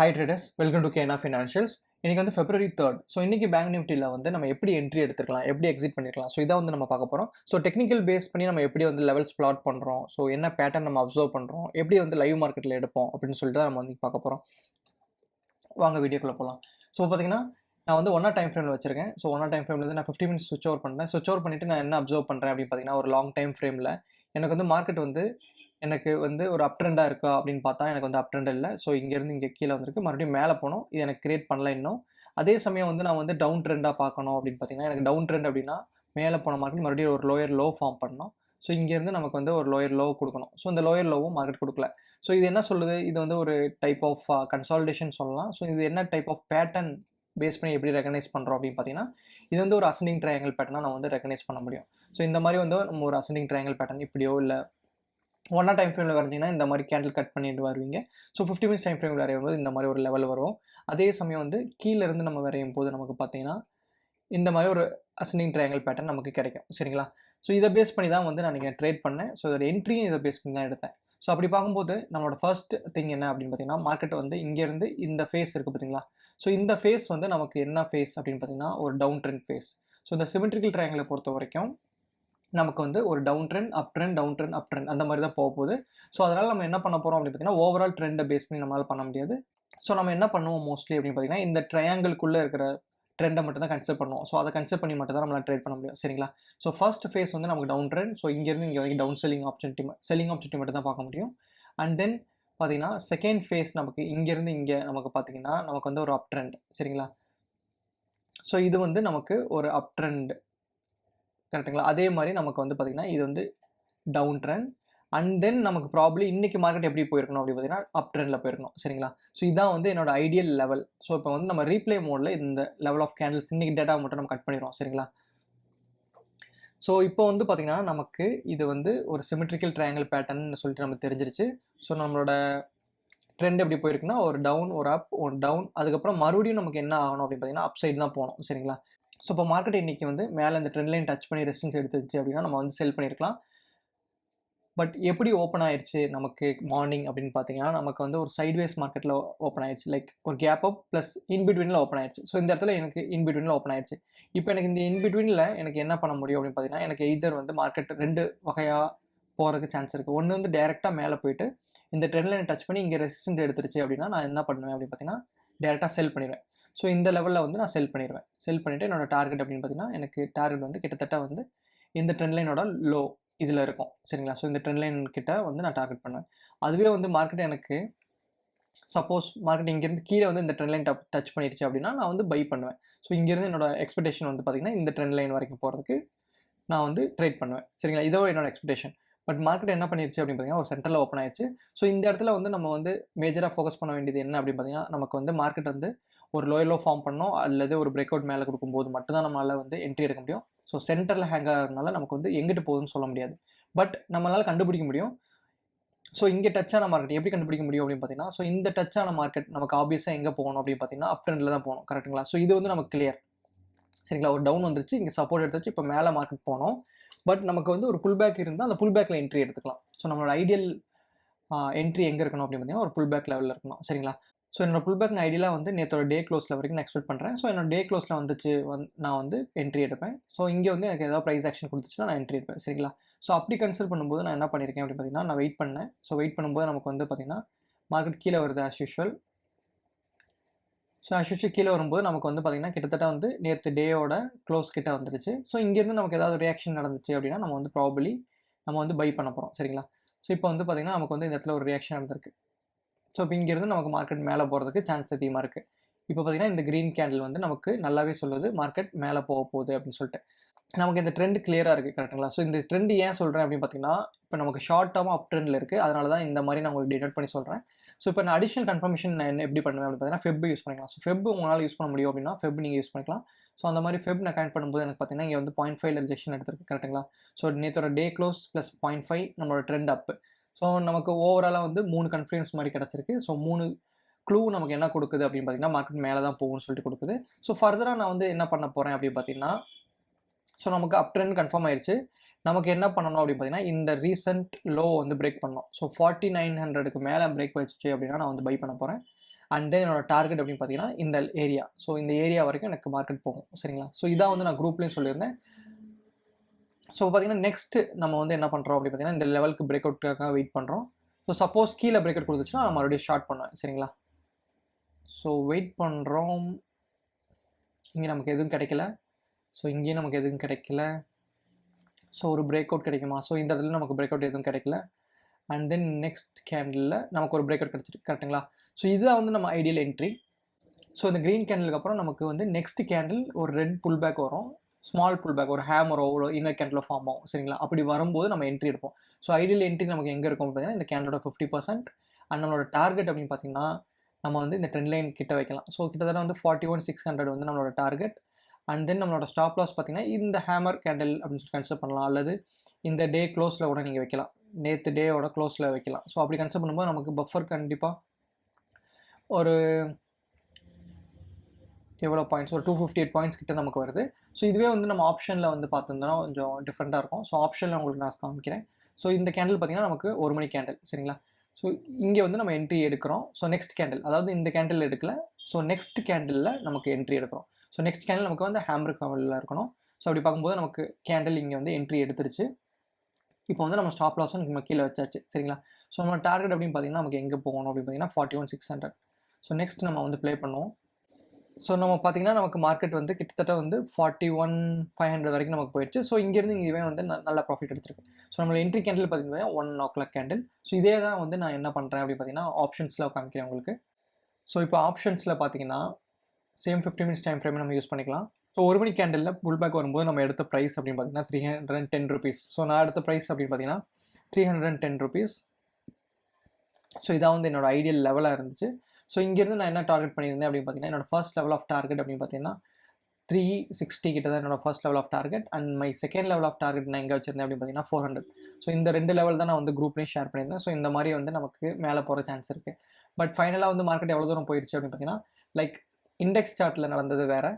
Hi traders, welcome to KNA Financials. இன்னைக்கு வந்து February 3rd. So இன்னைக்கு பேங்க் நிஃப்டியில் வந்து நம்ம எப்படி என்ட்ரி எடுத்துக்கலாம், எப்படி எக்ஸிட் பண்ணிக்கலாம். ஸோ இதை வந்து நம்ம பார்க்க போகிறோம். ஸோ டெக்னிக்கல் பேஸ் பண்ணி நம்ம எப்படி வந்து லெவல்ஸ் பிளாட் பண்ணுறோம், ஸோ என்ன பேட்டர்ன் நம்ம அப்சர்வ் பண்ணுறோம், எப்படி வந்து லைவ் மார்க்கெட்டில் எடுப்போம் அப்படின்னு சொல்லிட்டு தான் நம்ம வந்து பார்க்க போகிறோம். வாங்க வீடியோக்குள்ளே போகலாம். ஸோ பார்த்தீங்கன்னா நான் வந்து ஒன்றா டைம் ஃப்ரேமில் வச்சிருக்கேன். ஸோ ஒன்றா டைம் ஃப்ரேமில் வந்து நான் 50 மினிட்ஸ் ஸ்விட்ச் ஓவர் பண்ணுறேன். ஸ்விட்ச் ஓவர் பண்ணிவிட்டு நான் என்ன அப்சர்வ் பண்ணுறேன் அப்படின்னு பார்த்தீங்கன்னா, ஒரு லாங் டைம் ஃப்ரேமில் எனக்கு வந்து மார்க்கெட் வந்து எனக்கு வந்து ஒரு அப் ட்ரெண்டாக இருக்கா அப்படின்னு பார்த்தா எனக்கு வந்து அப் ட்ரெண்ட் இல்லை. ஸோ இங்கேருந்து இங்கே கீழே வந்திருக்கு, மறுபடியும் மேலே போகணும். இது எனக்கு கிரியேட் பண்ணல இன்னும். அதே சமயம் வந்து நான் வந்து டவுன் ட்ரெண்டாக பார்க்கணும் அப்படின்னு பார்த்தீங்கன்னா, எனக்கு டவுன் ட்ரெண்ட் அப்படின்னா மேலே போன மார்க்கெட் மறுபடியும் ஒரு லோயர் லோ ஃபார்ம் பண்ணணும். ஸோ இங்கேருந்து நமக்கு வந்து ஒரு லோயர் லோ கொடுக்கணும். ஸோ இந்த லோயர் லோவும் மார்க்கெட் கொடுக்கல. ஸோ இது என்ன சொல்லுது, இது வந்து ஒரு டைப் ஆஃப் கன்சாலிடேஷன் சொல்லலாம். ஸோ இது என்ன டைப் ஆஃப் பேட்டர்ன் பேஸ் பண்ணி எப்படி ரெகனைஸ் பண்ணுறோம் அப்படின்னு பார்த்தீங்கன்னா, இது வந்து ஒரு அசெண்டிங் ட்ரையாங்கிள் பேட்டர்னாக நான் வந்து ரெகனைஸ் பண்ண முடியும். ஸோ இந்த மாதிரி வந்து நம்ம ஒரு அசெண்டிங் ட்ரையாங்கிள் பேட்டர்ன் இப்படியோ இல்லை ஒன்றா டைம் ஃப்ரேமில் வரைஞ்சிங்கன்னா இந்த மாதிரி கேண்டில் கட் பண்ணிட்டு வருவீங்க. ஸோ 50 மினிட்ஸ் டைம் ஃப்ரேமில் வரையும் போது இந்த மாதிரி ஒரு லெவல் வரும். அதே சமயம் வந்து கீழே இருந்து நம்ம வரையும் போது நமக்கு பார்த்தீங்கன்னா இந்த மாதிரி ஒரு அசெண்டிங் ட்ரையாங்கிள் பேட்டர்ன் நமக்கு கிடைக்கும். சரிங்களா? ஸோ இதை பேஸ் பண்ணி தான் வந்து நான் நீங்கள் ட்ரேட் பண்ணேன். ஸோ இதோட என்ட்ரியும் இதை பேஸ் பண்ணி தான் எடுத்தேன். ஸோ அப்படி பார்க்கும்போது நம்மளோட ஃபர்ஸ்ட் திங் என்ன அப்படின்னு பார்த்தீங்கன்னா, மார்க்கெட் வந்து இங்கேருந்து இந்த ஃபேஸ் இருக்குது பார்த்தீங்களா? ஸோ இந்த ஃபேஸ் வந்து நமக்கு என்ன ஃபேஸ் அப்படின்னு பார்த்தீங்கன்னா, ஒரு டவுன் ட்ரெண்ட் ஃபேஸ். ஸோ இந்த சிமெட்ரிக்கல் ட்ரையாங்கிளை பொறுத்த வரைக்கும் நமக்கு வந்து ஒரு down trend, up trend, down trend, up trend அந்த மாதிரி தான் போக போகுது. ஸோ அதனால் நம்ம என்ன பண்ண போகிறோம் அப்படின்னு பார்த்தீங்கன்னா, ஓவரால் ட்ரெண்டை பேஸ் பண்ணி நம்மளால் பண்ண முடியாது. ஸோ நம்ம என்ன பண்ணுவோம் மோஸ்ட்லி அப்படின்னு பார்த்தீங்கன்னா, இந்த ட்ரையாங்கிள்குள்ளே இருக்கிற ட்ரெண்டை மட்டும் தான் கன்சிடர் பண்ணுவோம். ஸோ அதை கன்சிடர் பண்ணி மட்டும் தான் நம்மளால் ட்ரேட் பண்ண முடியும். சரிங்களா? ஸோ ஃபர்ஸ்ட் ஃபேஸ் வந்து நமக்கு டவுன் ட்ரெண்ட். ஸோ இங்கேருந்து இங்கே வரைக்கும் டவுன் செல்லிங் ஆப்பர்ச்சுனிட்டி மட்டும் தான் பார்க்க முடியும். அண்ட் தென் பார்த்தீங்கன்னா செகண்ட் ஃபேஸ் நமக்கு இங்கேருந்து இங்கே நமக்கு பார்த்தீங்கன்னா நமக்கு வந்து ஒரு அப் ட்ரெண்ட். சரிங்களா? ஸோ இது வந்து நமக்கு ஒரு அப் ட்ரெண்ட், கரெக்டுங்களா? அதே மாதிரி நமக்கு வந்து பார்த்திங்கன்னா இது வந்து டவுன் ட்ரெண்ட். அண்ட் தென் நமக்கு ப்ராப்ளி இன்றைக்கி மார்க்கெட் எப்படி போயிருக்கணும் அப்படின்னு பார்த்தீங்கன்னா அப் ட்ரெண்டில் போயிருக்கணும். சரிங்களா? ஸோ இதான் வந்து என்னோட ஐடியல் லெவல். ஸோ இப்போ வந்து நம்ம ரீப்ளே மோடில் இந்த லெவல் ஆஃப் கேண்டில்ஸ் இன்றைக்கி டேட்டாவை மட்டும் நம்ம கட் பண்ணிடுவோம். சரிங்களா? ஸோ இப்போ வந்து பார்த்திங்கன்னா நமக்கு இது வந்து ஒரு சிமெட்ரிக்கல் ட்ரையாங்கிள் பேட்டர்ன்னு சொல்லிட்டு நமக்கு தெரிஞ்சிருச்சு. ஸோ நம்மளோட ட்ரெண்ட் எப்படி போயிருக்குன்னா ஒரு டவுன், ஒரு அப், ஒரு டவுன், அதுக்கப்புறம் மறுபடியும் நமக்கு என்ன ஆகணும் அப்படின்னு பார்த்தீங்கன்னா அப் சைடு தான் போகணும். சரிங்களா? ஸோ இப்போ மார்க்கெட் இன்றைக்கி வந்து மேலே இந்த ட்ரெண்ட் லைன் டச் பண்ணி ரெசிஸ்டன்ஸ் எடுத்துச்சு அப்படின்னா நம்ம வந்து செல் பண்ணியிருக்கலாம். பட் எப்படி ஓப்பன் ஆயிடுச்சு நமக்கு மார்னிங் அப்படின்னு பார்த்தீங்கன்னா, நமக்கு வந்து ஒரு சைட்வேஸ் மார்க்கெட்டில் ஓப்பன் ஆயிடுச்சு. லைக் ஒரு கேப் அப் ப்ளஸ் இன்பிட்வீனில் ஓப்பன் ஆயிடுச்சு. ஸோ இந்த இடத்துல எனக்கு இன்பிட்வீனில் ஓப்பன் ஆயிடுச்சு. இப்போ எனக்கு இந்த இன்பிட்வீனில் எனக்கு என்ன பண்ண முடியும் அப்படின்னு பார்த்தீங்கன்னா, எனக்கு எய்தர் வந்து மார்க்கெட் ரெண்டு வகையாக போகிறதுக்கு சான்ஸ் இருக்குது. ஒன்று வந்து டேரெக்டாக மேலே போயிட்டு இந்த ட்ரெண்ட் லைனை டச் பண்ணி இங்கே ரெசிஸ்டன்ஸ் எடுத்துருச்சு அப்படின்னா நான் என்ன பண்ணுவேன் அப்படின்னு பார்த்தீங்கன்னா, டேரெக்டாக செல் பண்ணிடுவேன். ஸோ இந்த லெவலில் வந்து நான் செல் பண்ணிடுவேன். செல் பண்ணிவிட்டு என்னோட டார்கெட் அப்படின்னு பார்த்தீங்கன்னா, எனக்கு டார்கெட் வந்து கிட்டத்தட்ட வந்து இந்த ட்ரெண்ட் லைனோட லோ இதில் இருக்கும். சரிங்களா? ஸோ இந்த ட்ரெண்ட் லைன் கிட்ட வந்து நான் டார்கெட் பண்ணுவேன். அதுவே வந்து மார்க்கெட் எனக்கு சப்போஸ் மார்க்கெட் இங்கேருந்து கீழே வந்து இந்த ட்ரெண்ட் லைன் டச் பண்ணிடுச்சு அப்படின்னா நான் வந்து பை பண்ணுவேன். ஸோ இங்கேருந்து என்னோட எக்ஸ்பெக்டேஷன் வந்து பார்த்திங்கன்னா இந்த ட்ரெண்ட் லைன் வரைக்கும் போகிறதுக்கு நான் வந்து ட்ரேட் பண்ணுவேன். சரிங்களா? இதோ என்னோட எக்ஸ்பெக்டேஷன். பட் மார்க்கெட் என்ன பண்ணிருச்சு அப்படின்னு பார்த்தீங்கன்னா, ஒரு சென்டரில் ஓப்பன் ஆயிடுச்சு. ஸோ இந்த இடத்துல வந்து நம்ம வந்து மேஜராக ஃபோக்கஸ் பண்ண வேண்டியது என்ன அப்படின்னு பார்த்தீங்கன்னா, நமக்கு வந்து மார்க்கெட் வந்து ஒரு லோயர் லோ ஃபார்ம் பண்ணோம் அல்லது ஒரு பிரேக் அவுட் மேலே கொடுக்கும்போது மட்டும்தான் நம்மளால் வந்து என்ட்ரி எடுக்க முடியும். ஸோ சென்டரில் ஹேங் ஆகிறதுனால நமக்கு வந்து எங்கிட்டு போகுதுன்னு சொல்ல முடியாது. பட் நம்மளால் கண்டுபிடிக்க முடியும். ஸோ இங்கே டச் ஆன மார்க்கெட் எப்படி கண்டுபிடிக்க முடியும் அப்படின்னு பார்த்தீங்கன்னா, ஸோ இந்த டச் ஆன மார்க்கெட் நமக்கு ஆப்வியஸாக எங்கே போகணும் அப்படின்னு பார்த்தீங்கன்னா அப் ட்ரெண்டில் தான் போகணும். கரெக்டுங்களா? ஸோ இது வந்து நமக்கு கிளியர். சரிங்களா? ஒரு டவுன் வந்துருச்சு, இங்கே சப்போர்ட் எடுத்துச்சு, இப்போ மேலே மார்க்கெட் போனோம். பட் நமக்கு வந்து ஒரு புல் பேக் இருந்தால் அந்த புல் பேக்கில் என்ட்ரி எடுத்துக்கலாம். ஸோ நம்மளோட ஐடியல் என்ட்ரி எங்கே இருக்கணும் அப்படின்னு பார்த்தீங்கன்னா ஒரு புல் பேக் லெவலில் இருக்கணும். சரிங்களா? ஸோ என்னோட புல் பேக் ஐடியலாக வந்து நேற்றோட டே க்ளோஸில் வரைக்கும் நான் எக்ஸ்பெக்ட் பண்ணுறேன். ஸோ என்னோட டே க்ளோஸில் வந்துச்சு நான் வந்து என்ட்ரி எடுப்பேன். ஸோ இங்கே வந்து எனக்கு ஏதாவது ப்ரைஸ் ஆக்ஷன் கொடுத்துச்சுன்னா நான் என்ட்ரி எடுப்பேன். சரிங்களா? ஸோ அப்படி கன்சிடர் பண்ணும்போது நான் என்ன பண்ணியிருக்கேன் அப்படின்னு பார்த்தீங்கன்னா, நான் வெயிட் பண்ணேன். ஸோ வெயிட் பண்ணும்போது நமக்கு வந்து பார்த்திங்கன்னா மார்க்கெட் கீழே வருது ஆஸ் யூஷுவல். ஸோ ஆஸ் கீழே வரும்போது நமக்கு வந்து பார்த்திங்கன்னா கிட்டத்தட்ட வந்து நேற்று டேயோட க்ளோஸ் கிட்ட வந்துருச்சு. ஸோ இங்கேருந்து நமக்கு ஏதாவது ரியாக்ஷன் நடந்துச்சு அப்படின்னா நம்ம வந்து ப்ராபபிலி நம்ம வந்து பை பண்ண போகிறோம். சரிங்களா? ஸோ இப்போ வந்து பார்த்திங்கன்னா நமக்கு வந்து இந்த இடத்துல ஒரு ரியாக்ஷன் நடந்திருக்கு. ஸோ இப்போ இங்கேருந்து நமக்கு மார்க்கெட் மேலே போகிறதுக்கு சான்ஸ் அதிகமாக இருக்குது. இப்போ பார்த்திங்கன்னா இந்த க்ரீன் கேண்டில் வந்து நமக்கு நல்லாவே சொல்லுது மார்க்கெட் மேலே போக போகுது அப்படின்னு சொல்லிட்டு. நமக்கு இந்த ட்ரெண்ட் கிளியராக இருக்குது. கரெக்டுங்களா? ஸோ இந்த ட்ரெண்ட் ஏன் சொல்கிறேன் அப்படின்னு பார்த்தீங்கன்னா, இப்போ நமக்கு ஷார்ட் டேர்மாக அப் ட்ரெண்டில் இருக்குது. அதனால தான் இந்த மாதிரி நான் உங்களுக்கு டினோட் பண்ணி சொல்கிறேன். ஸோ இப்போ நான் அடிஷனல் கன்ஃபர்மேஷன் நான் என்ன எப்படி பண்ணுவேன் அப்படின்னு பார்த்தீங்கன்னா, FEB யூஸ் பண்ணிக்கலாம். ஸோ FEB உங்களால் யூஸ் பண்ண முடியும் அப்படின்னா FEB நீங்கள் யூஸ் பண்ணிக்கலாம். ஸோ அந்த மாதிரி FEB நான் கனெக்ட் பண்ணும்போது எனக்கு பார்த்தீங்கன்னா இங்கே வந்து 0.5 ரிஜெக்ஷன் எடுத்துருக்கு. கரெக்டுங்களா? ஸோ நேற்றோட டே க்ளோஸ் ப்ளஸ் 0.5 நம்மளோட ட்ரெண்ட் அப்பு. ஸோ நமக்கு ஓவராலாக வந்து 3 கன்ஃபரன்ஸ் மாதிரி கிடச்சிருக்கு. ஸோ 3 க்ளூ நமக்கு என்ன கொடுக்குது அப்படின்னு பார்த்தீங்கன்னா, மார்க்கெட் மேலே தான் போகும்னு சொல்லிட்டு கொடுக்குது. ஸோ ஃபர்தராக நான் வந்து என்ன பண்ண போகிறேன் அப்படின்னு பார்த்தீங்கன்னா, ஸோ நமக்கு அப் ட்ரெண்ட் கன்ஃபார்ம் ஆயிடுச்சு. நமக்கு என்ன பண்ணணும் அப்படின்னு பார்த்தீங்கன்னா, இந்த ரீசெண்ட் லோ வந்து பிரேக் பண்ணணும். ஸோ 4900க்கு மேலே பிரேக் வச்சுச்சு அப்படின்னா நான் வந்து பை பண்ண போகிறேன். அண்ட் தென் என்னோட டார்கெட் அப்படின்னு பார்த்தீங்கன்னா இந்த ஏரியா. ஸோ இந்த ஏரியா வரைக்கும் எனக்கு மார்க்கெட் போகும். சரிங்களா? ஸோ இதான் வந்து நான் குரூப்லேயும் சொல்லியிருந்தேன். ஸோ பார்த்தீங்கன்னா நெக்ஸ்ட் நம்ம வந்து என்ன பண்ணுறோம் அப்படின்னு பார்த்தீங்கன்னா இந்த லெவலுக்கு பிரேக் அவுட்டுக்காக வெயிட் பண்ணுறோம். ஸோ சப்போஸ் கீழே பிரேக் அவுட் கொடுத்துச்சுன்னா நான் மறுபடியும் ஷார்ட் பண்ணுவேன். சரிங்களா? ஸோ வெயிட் பண்ணுறோம். இங்கே நமக்கு எதுவும் கிடைக்கல. ஸோ இங்கேயும் நமக்கு எதுவும் கிடைக்கல. ஸோ ஒரு பிரேக் அவுட் கிடைக்குமா? ஸோ இந்த இடத்துல நமக்கு பிரேக் அவுட் எதுவும் கிடைக்கல. அண்ட் தென் நெக்ஸ்ட் கேண்டிலில் நமக்கு ஒரு பிரேக் அவுட் கிடச்சிருக்கு. கரெக்டுங்களா? ஸோ இதுதான் வந்து நம்ம ஐடியல் என்ட்ரி. ஸோ இந்த க்ரீன் கேண்டிலுக்கு அப்புறம் நமக்கு வந்து நெக்ஸ்ட் கேண்டில் ஒரு ரெட் புல் பேக் வரும். ஸ்மால் புல் பேக் ஒரு ஹேமரோ ஒரு இன்னர் கேண்டிலோ ஃபார்ம் ஆகும். சரிங்களா? அப்படி வரும்போது நம்ம என்ட்ரி எடுப்போம். ஸோ ஐடியல் என்ட்ரி நமக்கு எங்கே இருக்கும் பார்த்தீங்கன்னா இந்த கேண்டலோட 50% அண்ட் நம்மளோட டார்கெட் அப்படின்னு பார்த்தீங்கன்னா நம்ம வந்து இந்த ட்ரெண்ட் லைன் கிட்ட வைக்கலாம். ஸோ கிட்டத்தட்ட வந்து 41,600 வந்து நம்மளோட டார்கெட். அண்ட் தென் நம்மளோட ஸ்டாப் லாஸ் பார்த்தீங்கன்னா இந்த ஹேமர் கேண்டில் அப்படின்னு சொல்லி கன்சிடர் பண்ணலாம். அல்லது இந்த டே க்ளோஸில் கூட நீங்கள் வைக்கலாம். நேற்று டேயோட க்ளோஸில் வைக்கலாம். ஸோ அப்படி கன்சிடர் பண்ணும்போது நமக்கு பஃபர் கண்டிப்பாக ஒரு எவ்வளோ பாயிண்ட்ஸ் ஒரு 258 பாயிண்ட்ஸ் கிட்ட நமக்கு வருது. ஸோ இதுவே வந்து நம்ம ஆப்ஷனில் வந்து பார்த்துருந்தோம்னா கொஞ்சம் டிஃப்ரெண்ட்டாக இருக்கும். ஸோ ஆப்ஷனில் உங்களுக்கு நான் காமிக்கிறேன். ஸோ இந்த கேண்டில் பார்த்தீங்கன்னா நமக்கு 1 மணி கேண்டில். சரிங்களா? ஸோ இங்கே வந்து நம்ம என்ட்ரி எடுக்கிறோம். ஸோ நெக்ஸ்ட் கேண்டில் அதாவது இந்த கேண்டில் எடுக்கல. ஸோ நெக்ஸ்ட் கேண்டிலில் நமக்கு என்ட்ரி எடுக்கிறோம். ஸோ நெக்ஸ்ட் கேண்டில் நமக்கு வந்து ஹேமர் கேண்டில் இருக்கணும். ஸோ அப்படி பார்க்கும்போது நமக்கு கேண்டில் இங்கே வந்து என்ட்ரி எடுத்துருச்சு. இப்போ வந்து நம்ம ஸ்டாப் லாஸும் நம்ம கீழே வச்சாச்சு. சரிங்களா? ஸோ நம்ம டார்கெட் அப்படின்னு பார்த்தீங்கன்னா நமக்கு எங்கே போகணும் அப்படின்னு பார்த்தீங்கன்னா 41,600. ஸோ நெக்ஸ்ட் நம்ம வந்து ப்ளே பண்ணுவோம். ஸோ நம்ம பார்த்தீங்கன்னா நமக்கு மார்க்கெட் வந்து கிட்டத்தட்ட வந்து 41,500 வரைக்கும் நமக்கு போயிடுச்சு. ஸோ இங்கேருந்து இங்கே வந்து நல்ல ப்ராஃபிட் எடுத்திருக்கு. ஸோ நம்ம என்ட்ரி கேண்டில் பார்த்தீங்கன்னா 1 o'clock கேண்டில். ஸோ இதே தான் வந்து நான் என்ன பண்ணுறேன் அப்படின்னு பார்த்தீங்கன்னா ஆப்ஷன்ஸில் காமிக்கிறேன் உங்களுக்கு. ஸோ இப்போ ஆப்ஷன்ஸில் பார்த்தீங்கன்னா சேம் 50 minutes டைம் ஃப்ரேம் நம்ம யூஸ் பண்ணிக்கலாம். ஸோ 1 மணி கேண்டிலில் புல் பேக் வரும்போது நம்ம எடுத்த ப்ரைஸ் அப்படின்னு பார்த்தீங்கன்னா 310 rupees. ஸோ நான் எடுத்த ப்ரைஸ் அப்படின்னு பார்த்தீங்கன்னா 310 rupees. ஸோ இதான் வந்து என்னோட ஐடியல் லெவலாக இருந்துச்சு. ஸோ இங்கேருந்து நான் என்ன டார்கெட் பண்ணியிருந்தேன் அப்படின்னு பார்த்தீங்கன்னா என்னோட ஃபர்ஸ்ட் லெவல் ஆஃப் டார்கெட் அப்படின்னு பார்த்தீங்கன்னா 360 கிட்ட தான் என்னோட first level of target. And my second level of target நான் எங்கே வச்சிருந்தேன் அப்படின்னு பார்த்தீங்கன்னா 400. ஸோ இந்த 2 லெவல் தான் நான் வந்து குரூப்லேயும் ஷேர் பண்ணியிருந்தேன். ஸோ இந்த மாதிரி வந்து நமக்கு மேலே போகிற சான்ஸ் இருக்குது. பட் ஃபைனலாக வந்து மார்க்கெட் எவ்வளோ தூரம் போயிடுச்சு அப்படின்னு பார்த்தீங்கன்னா லைக் இண்டெக்ஸ் சார்ட்டில் நடந்தது வேறு,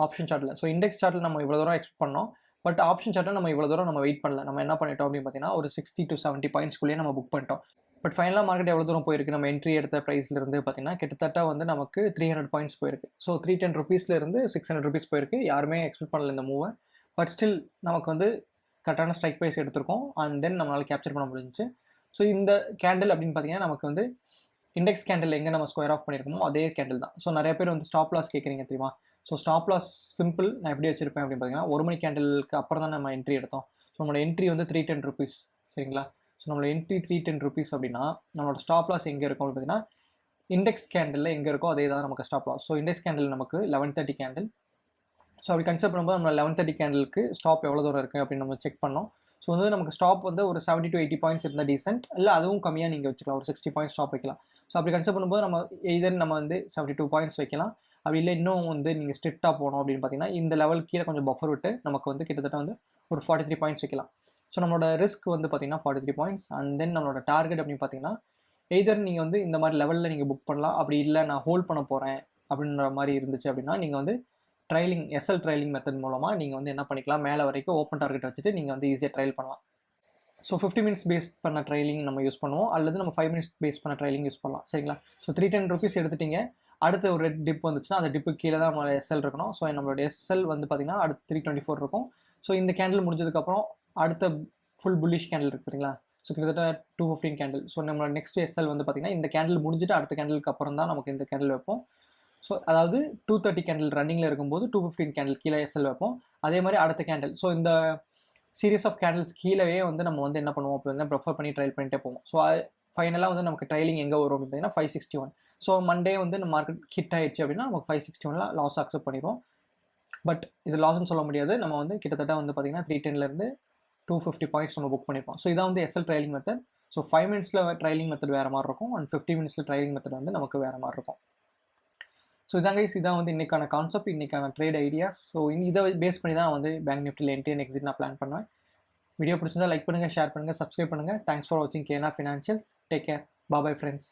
ஆப்ஷன் சார்ட்டில். ஸோ இண்டெக்ஸ் சார்ட்டில் நம்ம இவ்வளோ தூரம் எக்ஸ்பெக்ட் பண்ணோம். பட் ஆப்ஷன் சார்ட்டில் நம்ம இவ்வளோ தூரம் நம்ம வெயிட் பண்ணல. நம்ம என்ன பண்ணிட்டோம் அப்படின்னு பார்த்தீங்கன்னா ஒரு 60 to 70 பாயிண்ட்ஸ்குள்ளேயே நம்ம புக் பண்ணிட்டோம். பட் ஃபைனலாக மார்க்கெட் எவ்வளோ தூரம் போயிருக்கு நம்ம என்ட்ரி எடுத்த ப்ரைஸ்லேருந்து பார்த்தீங்கன்னா கிட்டத்தட்ட வந்து நமக்கு 300 பாயிண்ட்ஸ் போயிருக்கு. ஸோ 310 rupeesலேருந்து 600 rupees போயிருக்கு. யாருமே எக்ஸ்பெக்ட் பண்ணல இந்த மூவை. பட் ஸ்டில் நமக்கு வந்து கரெக்டான ஸ்ட்ரைக் ப்ரைஸ் எடுத்திருக்கோம். அண்ட் தென் நம்மளால் கேப்சர் பண்ண முடிஞ்சிச்சு. ஸோ இந்த கேண்டில் அப்படின்னு பார்த்தீங்கன்னா நமக்கு வந்து இண்டெக்ஸ் கேண்டில் எங்கே நம்ம ஸ்கொயர் ஆஃப் பண்ணியிருக்கோமோ அதே கேண்டில் தான். ஸோ நிறைய பேர் வந்து ஸ்டாப் லாஸ் கேட்குறீங்க தெரியுமா? ஸோ ஸ்டாப் லாஸ் சிம்பிள் நான் எப்படி வச்சிருப்பேன் அப்படின்னு பார்த்தீங்கன்னா 1 மணி கேண்டிலுக்கு அப்புறம் தான் நம்ம என்ட்ரி எடுத்தோம். ஸோ நம்மளோட என்ட்ரி வந்து 310 rupees. சரிங்களா? ஸோ நம்மளோட என்ட்ரி 310 rupees அப்படின்னா நம்மளோட ஸ்டாப் லாஸ் எங்கே இருக்கும் அப்படின்னு பார்த்தீங்கன்னா இண்டெக்ஸ் கேண்டில் எங்கே இருக்கோ அதே தான் நமக்கு stop loss. So index candle நமக்கு 1130 கேண்டில். ஸோ அப்படி கன்சிடர் பண்ணும்போது நம்ம 1130 கேண்டிலுக்கு ஸ்டாப் எவ்வளோ தூரம் இருக்குது அப்படின்னு நம்ம செக் பண்ணோம். ஸோ வந்து நமக்கு ஸ்டாப் வந்து ஒரு 70 to 80 பாயிண்ட்ஸ் இருந்தால் டீசென்ட். இல்லை அதுவும் கம்மியாக நீங்கள் வச்சுக்கலாம். ஒரு 60 பாயிண்ட்ஸ் ஸ்டாப் வைக்கலாம். ஸோ அப்படி கன்சிடர் பண்ணும்போது நம்ம எய்தர் நம்ம வந்து 72 பாயிண்ட்ஸ் வைக்கலாம். அப்படி இல்லை இன்னும் வந்து நீங்கள் ஸ்ட்ரிக்டாக போகணும் அப்படின்னு பார்த்தீங்கன்னா இந்த லெவல் கீழே கொஞ்சம் பஃபர் விட்டு நமக்கு வந்து கிட்டத்தட்ட வந்து ஒரு 43 பாயிண்ட்ஸ் வைக்கலாம். ஸோ நம்மளோட ரிஸ்க் வந்து பார்த்தீங்கன்னா 43 பாயிண்ட்ஸ். அண்ட் தென் நம்மளோட டார்கெட் அப்படின்னு பார்த்தீங்கன்னா எய்தர் நீங்கள் வந்து இந்த மாதிரி லெவலில் நீங்கள் புக் பண்ணலாம். அப்படி இல்லை நான் ஹோல்ட் பண்ண போகிறேன் அப்படின்ற மாதிரி இருந்துச்சு அப்படின்னா நீங்கள் வந்து ட்ரைலிங் எஸ்எல் ட்ரைலிங் மெத்தட் மூலமாக நீங்கள் வந்து என்ன பண்ணிக்கலாம், மேலே வரைக்கும் ஓப்பன் டார்கெட் வச்சுட்டு நீங்கள் வந்து ஈஸியாக ட்ரைல் பண்ணலாம். ஸோ 50 minutes பேஸ் பண்ண ட்ரைலிங் நம்ம யூஸ் பண்ணுவோம். அல்லது நம்ம 5 minutes பேஸ் பண்ண ட்ரைலிங் யூஸ் பண்ணலாம். சரிங்களா? ஸோ 310 rupees எடுத்துட்டீங்க. அடுத்த ஒரு ரெட் டிப் வந்துச்சுன்னா அந்த டிப்பு கீழே தான் நம்ம எஸ்எல் இருக்கணும். ஸோ நம்மளோட எஸ்எல் வந்து பார்த்தீங்கன்னா அடுத்து 324 இருக்கும். ஸோ இந்த கேண்டில் முடிஞ்சதுக்கப்புறம் அடுத்த ஃபுல் புல்லிஷ் கேண்டில் இருக்குது பார்த்தீங்களா? ஸோ கிட்டத்தட்ட 215 கேண்டில். ஸோ நம்மளோட நெக்ஸ்ட் எஸ்எல் வந்து பார்த்தீங்கன்னா இந்த கேண்டில் முடிஞ்சுட்டு அடுத்த கேண்டிலுக்கு அப்புறம் தான் நமக்கு இந்த கேண்டில் வைப்போம். ஸோ அதாவது 230 கேண்டில் ரன்னிங்கில் இருக்கும்போது 215 கேண்டில் கீழே எஸ்எல் வைப்போம். அதே மாதிரி அடுத்த கேண்டில். ஸோ இந்த சீரியஸ் ஆஃப் கேண்டில்ஸ் கீழவே வந்து நம்ம வந்து என்ன பண்ணுவோம் அப்போ வந்து ப்ரிஃபர் பண்ணி ட்ரைல் பண்ணிட்டே போவோம். ஸோ ஃபைனலாக வந்து நமக்கு ட்ரைலிங் எங்கே வரும் அப்படின்னு பார்த்தீங்கன்னா 561. ஸோ மண்டே வந்து நம்ம மார்க்கெட் ஹிட் ஆயிடுச்சு அப்படின்னா நமக்கு 561 லாஸ் அக்செப்ட் பண்ணிடுவோம். பட் இது லாஸ்ன்னு சொல்ல முடியாது. நம்ம வந்து கிட்டத்தட்ட வந்து பார்த்தீங்கன்னா 310லேருந்து 250 பாயிண்ட்ஸ் நம்ம புக் பண்ணிப்போம். ஸோ இதான் வந்து எஸ்எல் ட்ரைலிங் மெத்தட். ஸோ 5 minutesல ட்ரைலிங் மெத்தட் வேறு மாதிரி இருக்கும். அண்ட் 50 minutesல ட்ரைலிங் மெத்தட் வந்து நமக்கு வேறு மாதிரி இருக்கும். ஸோ இதான் கைஸ், இதான் வந்து இன்றைக்கான கான்செப்ட், இன்றைக்கான ட்ரேட் ஐடியாஸ். ஸோ இதை பேஸ் பண்ணி தான் வந்து பேங்க் நிஃப்டியில் என்ட்ரி அண்ட் எக்ஸிட் நான் பிளான் பண்ணுவேன். வீடியோ பிடிச்சிருந்தா லைக் பண்ணுங்கள், ஷேர் பண்ணுங்கள், சப்ஸ்கிரைப் பண்ணுங்கள். தேங்க்ஸ் ஃபார் வாட்சிங் Kena Financials. Take care. Bye friends.